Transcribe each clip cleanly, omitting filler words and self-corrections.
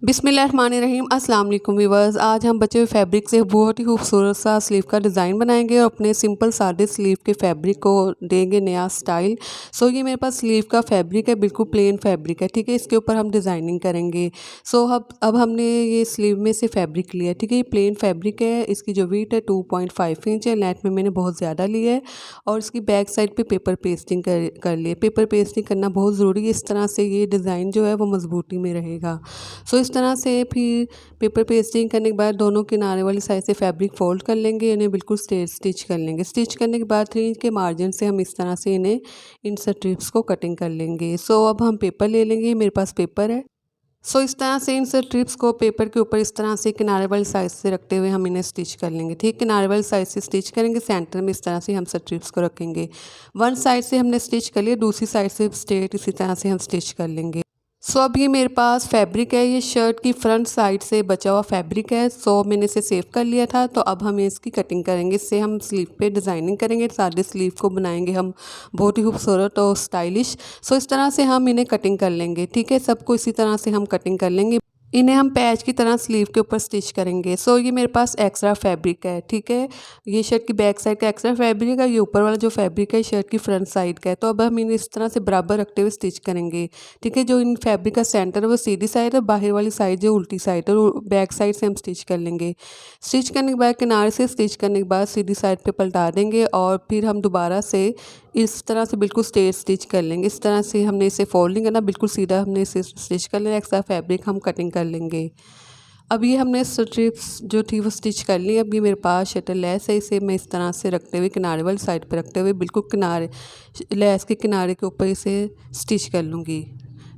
बिस्मिल्लाहिर्रहमानिर्रहीम अस्सलाम वालेकुम व्यूअर्स। आज हम बचे हुए फैब्रिक से बहुत ही खूबसूरत सा स्लीव का डिज़ाइन बनाएंगे और अपने सिंपल सादे स्लीव के फैब्रिक को देंगे नया स्टाइल। ये मेरे पास स्लीव का फैब्रिक है, बिल्कुल प्लेन फैब्रिक है, ठीक है। इसके ऊपर हम डिज़ाइनिंग करेंगे। अब हमने ये स्लीव में से फैब्रिक लिया, ठीक है। ये प्लेन फैब्रिक है, इसकी जो वीट है 2.5 इंच है, लेंथ में मैंने बहुत ज़्यादा लिया है और इसकी बैक साइड पर पेपर पेस्टिंग कर लिए। पेपर पेस्टिंग करना बहुत ज़रूरी है, इस तरह से ये डिज़ाइन जो है वो मजबूती में रहेगा। इस तरह से फिर पेपर पेस्टिंग करने के बाद दोनों किनारे वाली साइड से फैब्रिक फोल्ड कर लेंगे, इन्हें बिल्कुल स्ट्रेट स्टिच कर लेंगे। स्टिच करने के बाद 3 इंच के मार्जिन से हम इस तरह से इन्हें इन स्ट्रिप्स को कटिंग कर लेंगे। अब हम पेपर ले लेंगे, मेरे पास पेपर है। इस तरह से इन स्ट्रिप्स को पेपर के ऊपर इस तरह से किनारे वाली साइड से रखते हुए हम इन्हें स्टिच कर लेंगे, ठीक। किनारे वाली साइड से स्टिच करेंगे, सेंटर में इस तरह से हम स्ट्रिप्स को रखेंगे। वन साइड से हमने स्टिच कर लिया, दूसरी साइड से स्ट्रेट इसी तरह से हम स्टिच कर लेंगे। अब ये मेरे पास फैब्रिक है, ये शर्ट की फ्रंट साइड से बचा हुआ फैब्रिक है। मैंने इसे सेव कर लिया था। तो अब हम इसकी कटिंग करेंगे, इससे हम स्लीव पे डिज़ाइनिंग करेंगे, सादे स्लीव को बनाएंगे हम बहुत ही खूबसूरत और स्टाइलिश। इस तरह से हम इन्हें कटिंग कर लेंगे, ठीक है। सबको इसी तरह से हम कटिंग कर लेंगे। इन्हें हम पैच की तरह स्लीव के ऊपर स्टिच करेंगे। ये मेरे पास एक्स्ट्रा फैब्रिक है, ठीक है। ये शर्ट की बैक साइड का एक्स्ट्रा फैब्रिक है, ये ऊपर वाला जो फैब्रिक है शर्ट की फ्रंट साइड का है। तो अब हम इन्हें इस तरह से बराबर रखते हुए स्टिच करेंगे, ठीक है। जो इन फैब्रिक का सेंटर है वो सीधी साइड है, बाहर वाली साइड जो उल्टी साइड है, और बैक साइड से हम स्टिच कर लेंगे। स्टिच करने के बाद किनारे से स्टिच करने के बाद सीधी साइड पे पलटा देंगे और फिर हम दोबारा से इस तरह से बिल्कुल स्ट्रेट स्टिच कर लेंगे। इस तरह से हमने इसे फोल्डिंग करना, बिल्कुल सीधा हमने इसे स्टिच कर लेना। एक्स्ट्रा फैब्रिक हम कटिंग कर लेंगे। अब ये हमने स्ट्रिप्स जो थी वो स्टिच कर ली। अब ये मेरे पास शटल लेस है, इसे मैं इस तरह से रखते हुए किनारे वाली साइड पर रखते हुए बिल्कुल किनारे लेस के किनारे के ऊपर इसे स्टिच कर लूँगी,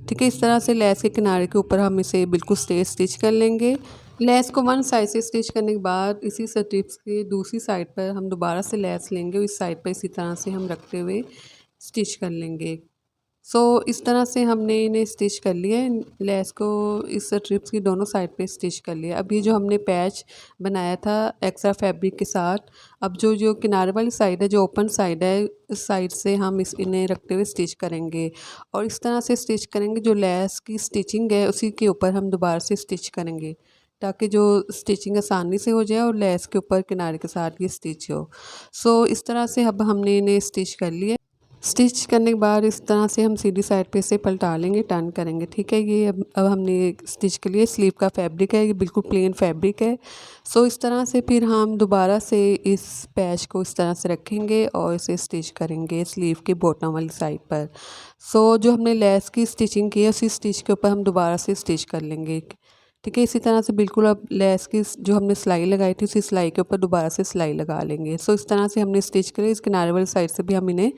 ठीक है। इस तरह से लेस के किनारे के ऊपर हम इसे बिल्कुल स्ट्रेट स्टिच कर लेंगे। लेस को वन साइड से स्टिच करने के बाद इसी स्ट्रिप्स के दूसरी साइड पर हम दोबारा से लेस लेंगे और इस साइड पर इसी तरह से हम रखते हुए स्टिच कर लेंगे। इस तरह से हमने इन्हें स्टिच कर लिया है, लेस को इस स्ट्रिप्स की दोनों साइड पे स्टिच कर लिया। अब ये जो हमने पैच बनाया था एक्स्ट्रा फैब्रिक के साथ, अब जो जो किनारे वाली साइड है, जो ओपन साइड है, इस साइड से हम इन्हें रखते हुए स्टिच करेंगे और इस तरह से स्टिच करेंगे। जो लेस की स्टिचिंग है उसी के ऊपर हम दोबारा से स्टिच करेंगे ताकि जो स्टिचिंग आसानी से हो जाए और लेस के ऊपर किनारे के साथ ये स्टिच हो। इस तरह से अब हमने इन्हें स्टिच कर लिया। स्टिच करने के बाद इस तरह से हम सीधी साइड पे इसे पलटा लेंगे, टर्न करेंगे, ठीक है। ये अब हमने स्टिच के लिए स्लीव का फैब्रिक है, ये बिल्कुल प्लेन फैब्रिक है। इस तरह से फिर हम दोबारा से इस पैच को इस तरह से रखेंगे और इसे स्टिच करेंगे स्लीव के बॉटम वाली साइड पर। जो हमने लेस की स्टिचिंग की है उसी स्टिच के ऊपर हम दोबारा से स्टिच कर लेंगे, ठीक है। इसी तरह से बिल्कुल अब लेस की जो हमने सिलाई लगाई थी उसी सिलाई के ऊपर दोबारा से सिलाई लगा लेंगे। इस तरह से हमने स्टिच करें, इस किनारे वाली साइड से भी हम इन्हें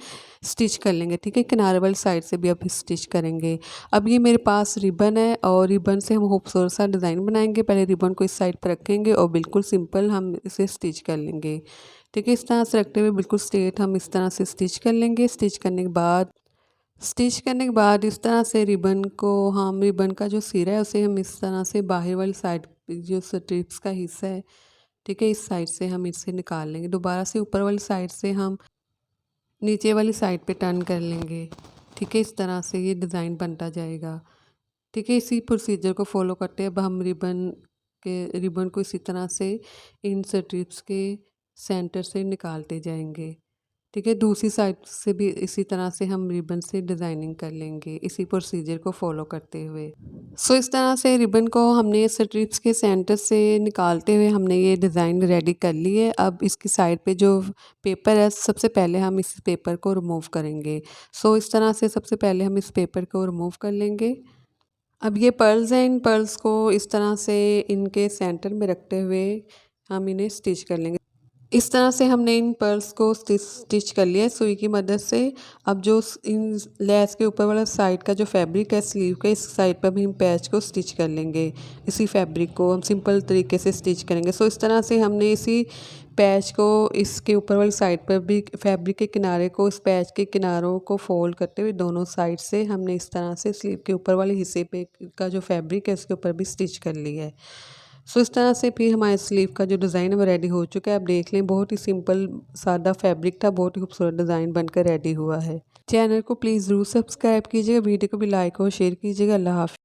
स्टिच कर लेंगे, ठीक है। किनारे वाली साइड से भी अब स्टिच करेंगे। अब ये मेरे पास रिबन है और रिबन से हम खूबसूरत सा डिज़ाइन बनाएंगे। पहले रिबन को इस साइड पर रखेंगे और बिल्कुल सिंपल हम इसे स्टिच कर लेंगे, ठीक है। इस तरह से रखते हुए बिल्कुल स्ट्रेट हम इस तरह से स्टिच कर लेंगे। स्टिच करने के बाद इस तरह से रिबन को हम रिबन का जो सिरा है उसे हम इस तरह से बाहर वाली साइड जो स्ट्रिप्स का हिस्सा है, ठीक है, इस साइड से हम इसे निकाल लेंगे। दोबारा से ऊपर वाली साइड से हम नीचे वाली साइड पे टर्न कर लेंगे, ठीक है। इस तरह से ये डिज़ाइन बनता जाएगा, ठीक है। इसी प्रोसीजर को फॉलो करते हैं अब हम रिबन को इसी तरह से इन स्ट्रिप्स के सेंटर से निकालते जाएंगे, ठीक है। दूसरी साइड से भी इसी तरह से हम रिबन से डिज़ाइनिंग कर लेंगे इसी प्रोसीजर को फॉलो करते हुए। इस तरह से रिबन को हमने स्ट्रिप्स के सेंटर से निकालते हुए हमने ये डिज़ाइन रेडी कर ली है। अब इसकी साइड पे जो पेपर है सबसे पहले हम इस पेपर को रिमूव करेंगे। इस तरह से सबसे पहले हम इस पेपर को रिमूव कर लेंगे। अब ये पर्ल्स हैं, इन पर्ल्स को इस तरह से इनके सेंटर में रखते हुए हम इन्हें स्टिच कर लेंगे। इस तरह से हमने इन पर्ल्स को स्टिच कर लिया है सुई की मदद से। अब जो इन लेस के ऊपर वाला साइड का जो फैब्रिक है स्लीव का, इस साइड पर भी हम पैच को स्टिच कर लेंगे। इसी फैब्रिक को हम सिंपल तरीके से स्टिच करेंगे। इस तरह से हमने इसी पैच को इसके ऊपर वाली साइड पर भी फैब्रिक के किनारे को इस पैच के किनारों को फोल्ड करते हुए दोनों साइड से हमने इस तरह से स्लीव के ऊपर वाले हिस्से पे का जो फैब्रिक है उसके ऊपर भी स्टिच कर लिया है। इस तरह से फिर हमारे स्लीव का जो डिज़ाइन है वो रेडी हो चुका है। आप देख लें, बहुत ही सिंपल सादा फैब्रिक था, बहुत ही खूबसूरत डिज़ाइन बनकर रेडी हुआ है। चैनल को प्लीज़ ज़रूर सब्सक्राइब कीजिएगा, वीडियो को भी लाइक और शेयर कीजिएगा। अल्लाह हाफ़िज़।